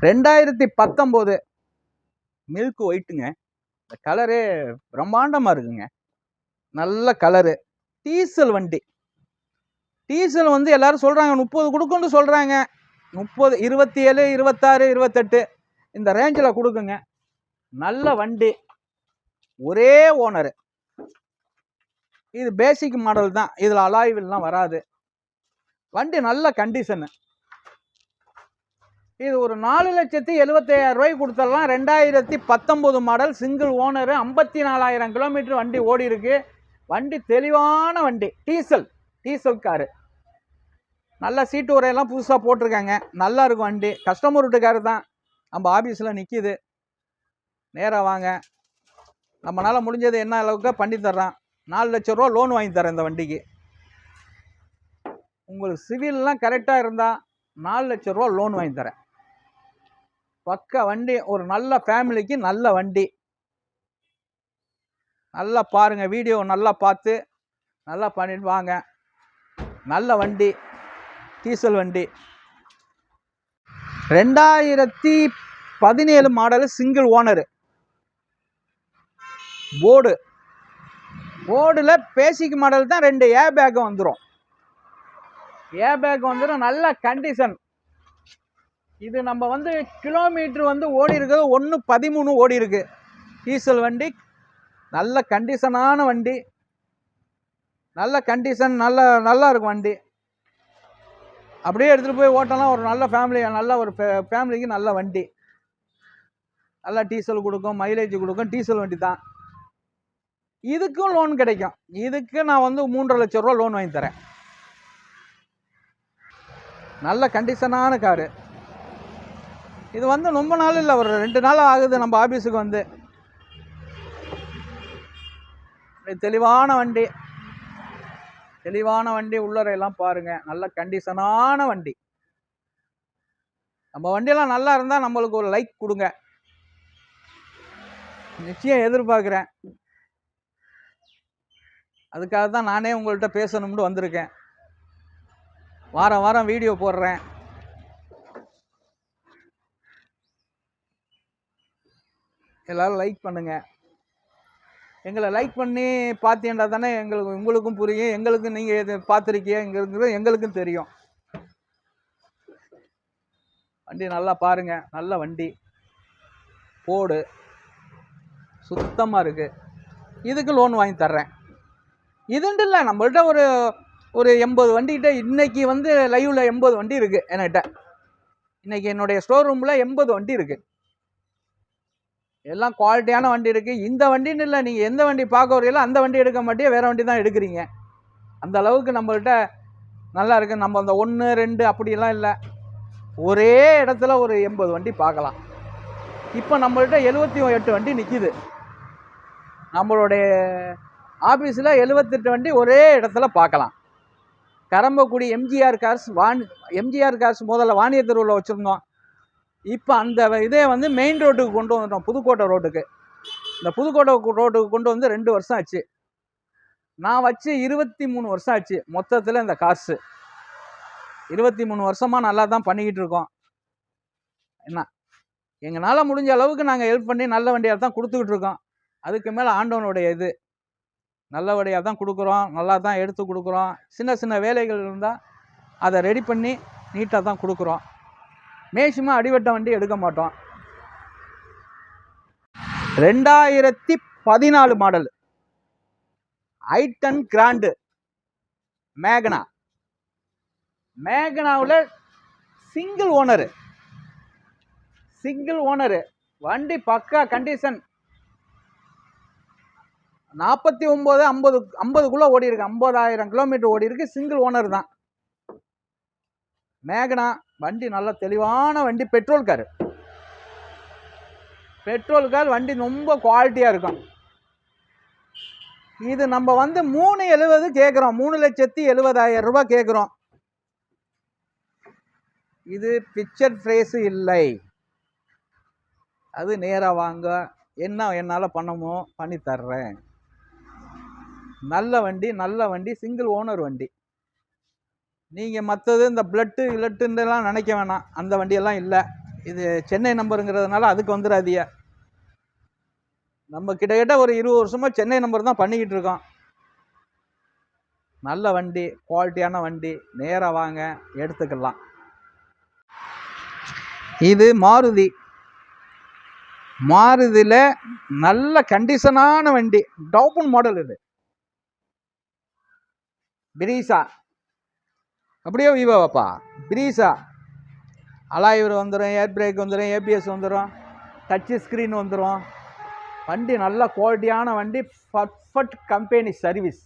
2019 milk ஒயிட்டுங்க. இந்த கலரே பிரம்மாண்டமாக இருக்குங்க. நல்ல கலரு. டீசல் வண்டி. டீசல் வந்து எல்லாரும் சொல்கிறாங்க 30 கொடுக்குன்னு சொல்கிறாங்க. 30, 27, 26, 28 இந்த ரேஞ்சில் கொடுக்குங்க. நல்ல வண்டி. ஒரே ஓனரு. இது பேசிக் மாடல் தான். இதில் அலாய்வில்லாம் வராது. வண்டி நல்ல கண்டிஷனு. இது ஒரு 4,75,000 ரூபாய்க்கு கொடுத்துடலாம். 2019 மாடல், சிங்கிள் ஓனரு, 54,000 கிலோமீட்டர் வண்டி ஓடி இருக்கு. வண்டி தெளிவான வண்டி. Diesel car. நல்ல சீட்டு உரையெல்லாம் புதுசாக போட்டிருக்காங்க. நல்லா இருக்கும் வண்டி. கஸ்டமர் வீட்டுக்காரு தான். நம்ம ஆஃபீஸில் நிற்கிது. நேராக வாங்க. நம்மளால் முடிஞ்சது என்ன அளவுக்கு பண்ணி தர்றான். 4 லட்ச ரூபா லோன் வாங்கி தரேன் இந்த வண்டிக்கு. உங்களுக்கு சிவில்லாம் கரெக்டாக இருந்தால் 4 லட்ச ரூபா லோன் வாங்கி தரேன். பக்க வண்டி. ஒரு நல்ல ஃபேமிலிக்கு நல்ல வண்டி. நல்லா பாருங்க. வீடியோ நல்லா பார்த்து நல்லா பண்ணிட்டு வாங்க. நல்ல வண்டி. டீசல் வண்டி. 2017 மாடல், சிங்கிள் ஓனரு. போர்டில் பேசிக் மாடல் தான். 2 ஏர் பேக் வந்துடும். நல்ல கண்டிஷன். இது நம்ம வந்து கிலோமீட்டர் வந்து ஓடி இருக்குது 1.13 ஓடி இருக்கு. டீசல் வண்டி. நல்ல கண்டிஷனான வண்டி. நல்ல கண்டிஷன். நல்லா இருக்கும் வண்டி. அப்படியே எடுத்துகிட்டு போய் ஓட்டலாம். ஒரு நல்ல ஃபேமிலி, நல்ல ஒரு ஃபேமிலிக்கு நல்ல வண்டி. நல்லா டீசல் கொடுக்கும், மைலேஜ் கொடுக்கும். டீசல் வண்டி தான். இதுக்கும் லோன் கிடைக்கும். இதுக்கு நான் வந்து 3.5 லட்ச ரூபா லோன் வாங்கி தரேன். நல்ல கண்டிஷனான காரு. இது வந்து ரொம்ப நாள் இல்லை, ஒரு 2 நாள் ஆகுது நம்ம ஆஃபீஸுக்கு வந்து. தெளிவான வண்டி. உள்ளறையெல்லாம் பாருங்க. நல்ல கண்டிஷனான வண்டி. நம்ம வண்டியெல்லாம் நல்லா இருந்தால் நம்மளுக்கு ஒரு லைக் கொடுங்க. நிச்சயம் எதிர்பார்க்குறேன். அதுக்காக தான் நானே உங்கள்கிட்ட பேசணும்னு வந்திருக்கேன். வாரம் வீடியோ போடுறேன். எல்லாரும் லைக் பண்ணுங்க. எங்களை லைக் பண்ணி பார்த்தீங்கன்னா தானே உங்களுக்கும் புரியும். எங்களுக்கும் நீங்கள் இதை பார்த்துருக்கீங்க எங்களுக்கும் தெரியும். வண்டி நல்லா பாருங்க. நல்ல வண்டி. போடு சுத்தமாக இருக்குது. இதுக்கு லோன் வாங்கி தர்றேன். இதுன்ட்டு இல்லை, நம்மள்கிட்ட ஒரு 80 வண்டிக்கிட்ட இன்றைக்கி வந்து லைவில் 80 வண்டி இருக்குது என்கிட்ட. இன்றைக்கி என்னுடைய ஸ்டோர் ரூமில் 80 வண்டி இருக்குது. எல்லாம் குவாலிட்டியான வண்டி இருக்குது. இந்த வண்டின்னு இல்லை, நீங்கள் எந்த வண்டி பார்க்க வரீங்களோ அந்த வண்டி எடுக்க மாட்டே, வேறு வண்டி தான் எடுக்கிறீங்க. அந்த அளவுக்கு நம்மள்கிட்ட நல்லா இருக்குது. நம்ம அந்த 1, 2 அப்படிலாம் இல்லை. ஒரே இடத்துல ஒரு 80 வண்டி பார்க்கலாம். இப்போ நம்மள்கிட்ட 78 வண்டி நிற்கிது. நம்மளுடைய ஆஃபீஸில் 78 வண்டி ஒரே இடத்துல பார்க்கலாம். கரம்பக்குடி எம்ஜிஆர் கார்ஸ் முதல்ல வாணிய தெருவில் வச்சுருந்தோம். இப்போ அந்த இதே வந்து மெயின் ரோட்டுக்கு கொண்டு வந்துட்டோம். புதுக்கோட்டை ரோட்டுக்கு. இந்த புதுக்கோட்டை ரோட்டுக்கு கொண்டு வந்து 2 வருஷம் ஆச்சு. நான் வச்சு 23 வருஷம் ஆச்சு மொத்தத்தில். இந்த கார்ஸு 23 வருஷமாக நல்லா தான் பண்ணிக்கிட்டு இருக்கோம். என்ன எங்களால் முடிஞ்ச அளவுக்கு நாங்கள் ஹெல்ப் பண்ணி நல்ல வண்டியாக தான் கொடுத்துக்கிட்டு இருக்கோம். அதுக்கு மேலே ஆண்டவனுடைய இது. நல்ல வண்டியாக தான் கொடுக்குறோம். நல்லா தான் எடுத்து கொடுக்குறோம். சின்ன வேலைகள் இருந்தால் அதை ரெடி பண்ணி நீட்டாக தான் கொடுக்குறோம். மேக்சிமம் அடிவட்ட வண்டி எடுக்க மாட்டோம். 2014 மாடல் i10 கிராண்டு மேகனாவில் சிங்கிள் ஓனரு. வண்டி பக்கா கண்டிஷன். 49, 50 ஓடி இருக்கு. 50,000 கிலோமீட்டர் ஓடி இருக்கு. சிங்கிள் ஓனர் தான். மேகனா வண்டி நல்ல தெளிவான வண்டி. பெட்ரோல் கார் வண்டி ரொம்ப குவாலிட்டியாக இருக்கும். இது நம்ம வந்து 370 கேட்குறோம். 3,70,000 ரூபாய் கேட்குறோம். இது பிக்சர் பிரைஸ் இல்லை. அது நேராக வாங்க. என்ன என்னால் பண்ணமோ பண்ணி தர்றேன். நல்ல வண்டி. சிங்கிள் ஓனர் வண்டி. நீங்கள் மற்றது இந்த பிளட்டுலாம் நினைக்க வேணாம். அந்த வண்டியெல்லாம் இல்லை. இது சென்னை நம்பருங்கிறதுனால அதுக்கு வந்துடாதியா. நம்ம கிட்டத்தட்ட ஒரு 20 வருஷமாக சென்னை நம்பர் தான் பண்ணிக்கிட்டு இருக்கோம். நல்ல வண்டி, குவாலிட்டியான வண்டி, நேராக வாங்க எடுத்துக்கலாம். இது மாருதி. மாருதியில் நல்ல கண்டிஷனான வண்டி, டாப்ன் மாடல். இது பிரீசா, அப்படியே விவோவாப்பா. பிரீசா அலாய்வர் வந்துடும், ஏர் பிரேக் வந்துடும், ஏபிஎஸ் வந்துடும், டச்சு ஸ்க்ரீன் வந்துடும். வண்டி நல்ல குவாலிட்டியான வண்டி, perfect company service.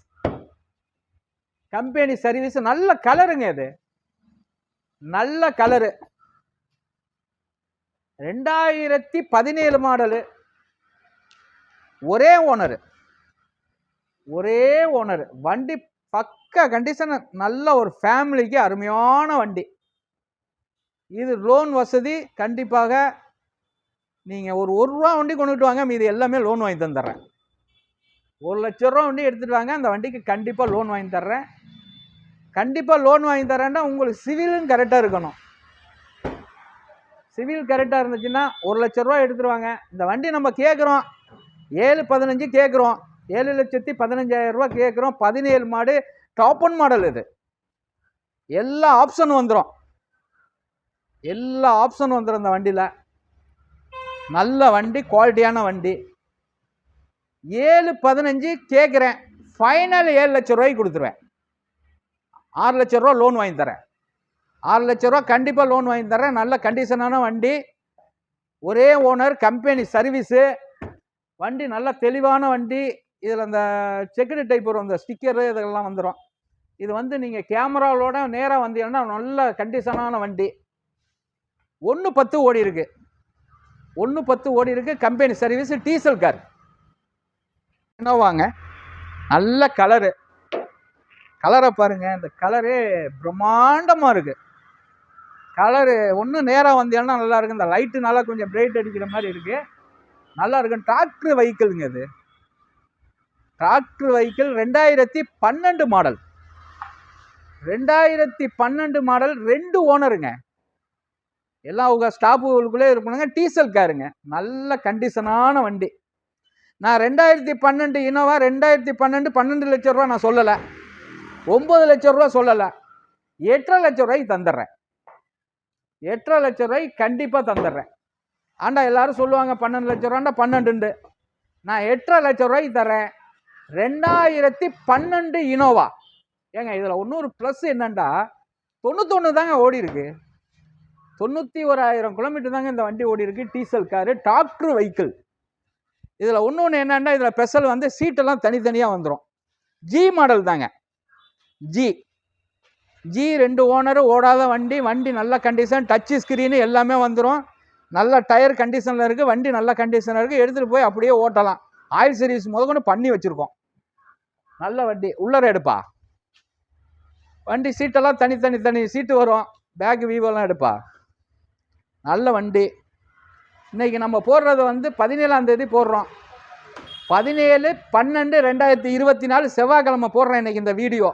Company service. நல்ல கலருங்க, இது நல்ல கலரு. 2017 மாடலு. ஒரே ஓனர். வண்டி பக்க கண்டிஷன், நல்ல ஒரு ஃபேமிலிக்கு அருமையான வண்டி. இது லோன் வசதி. கண்டிப்பாக நீங்கள் ஒரு ரூபா வண்டி கொண்டுட்டு வாங்க, மீது எல்லாமே லோன் வாங்கி தந்துடுறேன். 1 லட்ச ரூபா வண்டி எடுத்துகிட்டு வாங்க, அந்த வண்டிக்கு கண்டிப்பாக லோன் வாங்கி தர்றேன். கண்டிப்பாக லோன் வாங்கி தரேன்னா உங்களுக்கு சிவிலும் கரெக்டாக இருக்கணும். சிவில் கரெக்டாக இருந்துச்சுன்னா 1 லட்ச ரூபா எடுத்துருவாங்க. இந்த வண்டி நம்ம கேட்குறோம் 7,15 கேட்குறோம். 7,15,000 கேட்குறோம். 17 மாடு, டாப்ன் மாடல். இது எல்லா ஆப்ஷனும் வந்துடும். இந்த வண்டியில். நல்ல வண்டி, குவாலிட்டியான வண்டி. 7,15 கேட்குறேன். ஃபைனல் 7 லட்ச ரூபாய்க்கு கொடுத்துருவேன். 6 லட்ச ரூபா லோன் வாங்கி தரேன். 6 லட்ச ரூபா கண்டிப்பாக லோன் வாங்கி தரேன். நல்ல கண்டிஷனான வண்டி, ஒரே ஓனர், கம்பெனி சர்வீஸு. வண்டி நல்ல தெளிவான வண்டி. இதில் அந்த செக்குடு டைப் வரும், அந்த ஸ்டிக்கரு இதெல்லாம் வந்துடும். இது வந்து நீங்கள் கேமராவோட நேராக வந்தீங்கன்னா நல்ல கண்டிஷனான வண்டி. 1.10 ஓடி இருக்கு. 1.10 ஓடி இருக்கு. Company service, diesel car. என்ன வாங்க, நல்ல கலரு. கலரை பாருங்க, இந்த கலரே பிரம்மாண்டமாக இருக்கு. கலரு ஒன்று நேராக வந்தீங்கன்னா நல்லா இருக்கு. இந்த லைட்டுனால கொஞ்சம் பிரைட் அடிக்கிற மாதிரி இருக்கு, நல்லா இருக்கு. டிராக்டர் வெஹிக்கிள்ங்க. இது டிராக்டர் வெஹிக்கிள். 2012 மாடல். 2012 மாடல். 2 ஓனருங்க. எல்லாம் அவங்க ஸ்டாப்புகளுக்குள்ளே இருக்கணுங்க. டீசல் காருங்க. நல்ல கண்டிஷனான வண்டி. நான் 2012 இனோவா 2012 12 லட்ச ரூபா நான் சொல்லலை, 9 லட்ச ரூபா சொல்லலை, 8.5 லட்ச ரூபாய்க்கு தந்துடுறேன். 8.5 லட்ச ரூபாய்க்கு கண்டிப்பாக தந்துடுறேன். ஆண்டா எல்லாரும் சொல்லுவாங்க 12 லட்ச ரூபாண்டா 12. நான் 8.5 லட்ச ரூபாய்க்கு தரேன். 2012 இனோவா. ஏங்க இதில் இன்னொரு ப்ளஸ் என்னண்டா, 91 தாங்க ஓடி இருக்கு. 91,000 கிலோமீட்டர் தாங்க இந்த வண்டி ஓடி இருக்கு. Diesel car, tractor vehicle. இதில் ஒன்று என்னன்னா, இதில் ஸ்பெஷல் வந்து சீட்டெல்லாம் தனித்தனியாக வந்துடும். ஜி மாடல் தாங்க. ஜி 2 ஓனரு, ஓடாத வண்டி. வண்டி நல்ல கண்டிஷன், டச்சு ஸ்க்ரீனு எல்லாமே வந்துடும். நல்ல டயர் கண்டிஷனில் இருக்குது. வண்டி நல்ல கண்டிஷனில் இருக்குது. எடுத்துகிட்டு போய் அப்படியே ஓட்டலாம். ஆயில் சர்வீஸ் முதற்கொண்டு பண்ணி வச்சுருக்கோம். நல்ல வண்டி. உள்ளர எடுப்பா வண்டி. சீட்டெல்லாம் தனி சீட்டு வரும். பேக் வீவெல்லாம் எடுப்பா. நல்ல வண்டி. இன்றைக்கி நம்ம போடுறது வந்து 17ஆம் தேதி போடுறோம். 17/12/2024 செவ்வாய்க்கிழமை போடுறேன் இன்றைக்கி இந்த வீடியோ.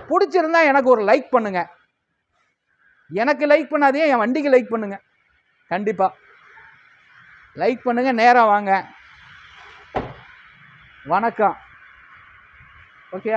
பிடிச்சிருந்தா எனக்கு ஒரு லைக் பண்ணுங்க. எனக்கு லைக் பண்ணாதே, என் வண்டிக்கு லைக் பண்ணுங்க. கண்டிப்பாக லைக் பண்ணுங்க. நேராக வாங்க. வணக்கம். ஓகே.